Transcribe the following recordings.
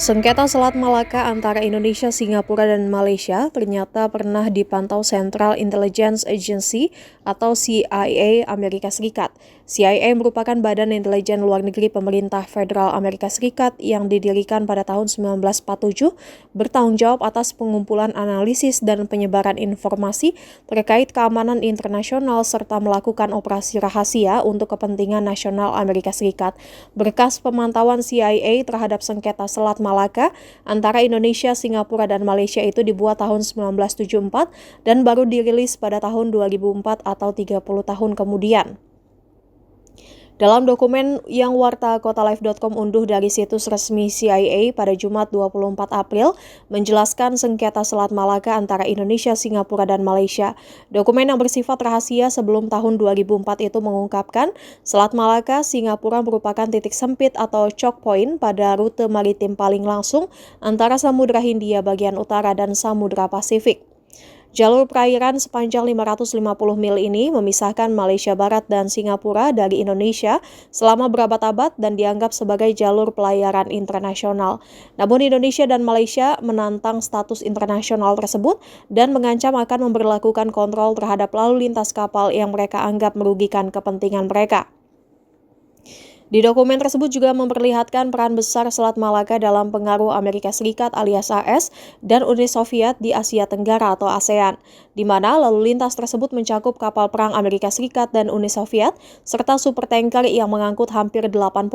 Sengketa Selat Malaka antara Indonesia, Singapura, dan Malaysia ternyata pernah dipantau Central Intelligence Agency atau CIA Amerika Serikat. CIA merupakan badan intelijen luar negeri pemerintah federal Amerika Serikat yang didirikan pada tahun 1947, bertanggung jawab atas pengumpulan analisis dan penyebaran informasi terkait keamanan internasional serta melakukan operasi rahasia untuk kepentingan nasional Amerika Serikat. Berkas pemantauan CIA terhadap sengketa Selat Malaka antara Indonesia, Singapura, dan Malaysia itu dibuat tahun 1974 dan baru dirilis pada tahun 2004 atau 30 tahun kemudian. Dalam dokumen yang warta kotalife.com unduh dari situs resmi CIA pada Jumat 24 April, menjelaskan sengketa Selat Malaka antara Indonesia, Singapura, dan Malaysia. Dokumen yang bersifat rahasia sebelum tahun 2004 itu mengungkapkan Selat Malaka, Singapura merupakan titik sempit atau choke point pada rute maritim paling langsung antara Samudra Hindia bagian utara dan Samudra Pasifik. Jalur perairan sepanjang 550 mil ini memisahkan Malaysia Barat dan Singapura dari Indonesia selama berabad-abad dan dianggap sebagai jalur pelayaran internasional. Namun Indonesia dan Malaysia menantang status internasional tersebut dan mengancam akan memberlakukan kontrol terhadap lalu lintas kapal yang mereka anggap merugikan kepentingan mereka. Di dokumen tersebut juga memperlihatkan peran besar Selat Malaka dalam pengaruh Amerika Serikat alias AS dan Uni Soviet di Asia Tenggara atau ASEAN, di mana lalu lintas tersebut mencakup kapal perang Amerika Serikat dan Uni Soviet, serta supertanker yang mengangkut hampir 80%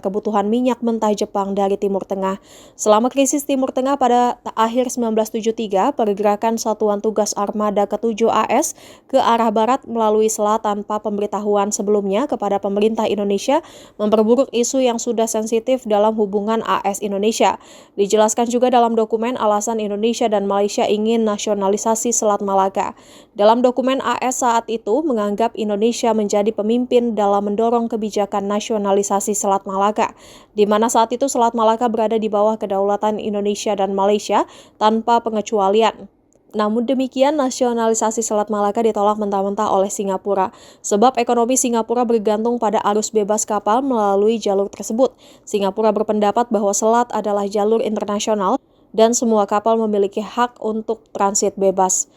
kebutuhan minyak mentah Jepang dari Timur Tengah. Selama krisis Timur Tengah pada akhir 1973, pergerakan Satuan Tugas Armada ke-7 AS ke arah barat melalui selat tanpa pemberitahuan sebelumnya kepada pemerintah Indonesia memperburuk isu yang sudah sensitif dalam hubungan AS-Indonesia. Dijelaskan juga dalam dokumen alasan Indonesia dan Malaysia ingin nasionalisasi Selat Malaka. Dalam dokumen AS saat itu menganggap Indonesia menjadi pemimpin dalam mendorong kebijakan nasionalisasi Selat Malaka, di mana saat itu Selat Malaka berada di bawah kedaulatan Indonesia dan Malaysia tanpa pengecualian. Namun demikian, nasionalisasi Selat Malaka ditolak mentah-mentah oleh Singapura, sebab ekonomi Singapura bergantung pada arus bebas kapal melalui jalur tersebut. Singapura berpendapat bahwa selat adalah jalur internasional dan semua kapal memiliki hak untuk transit bebas.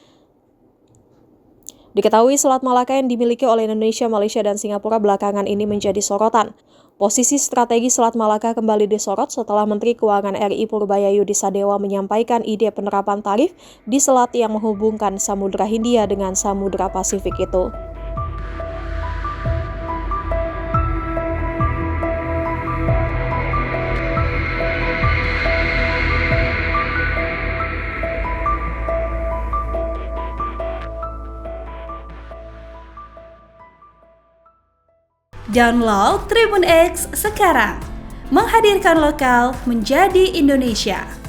Diketahui Selat Malaka yang dimiliki oleh Indonesia, Malaysia, dan Singapura belakangan ini menjadi sorotan. Posisi strategi Selat Malaka kembali disorot setelah Menteri Keuangan RI Purbaya Yudi Sadewa menyampaikan ide penerapan tarif di selat yang menghubungkan Samudra Hindia dengan Samudra Pasifik itu. Download Tribun X sekarang, menghadirkan lokal menjadi Indonesia.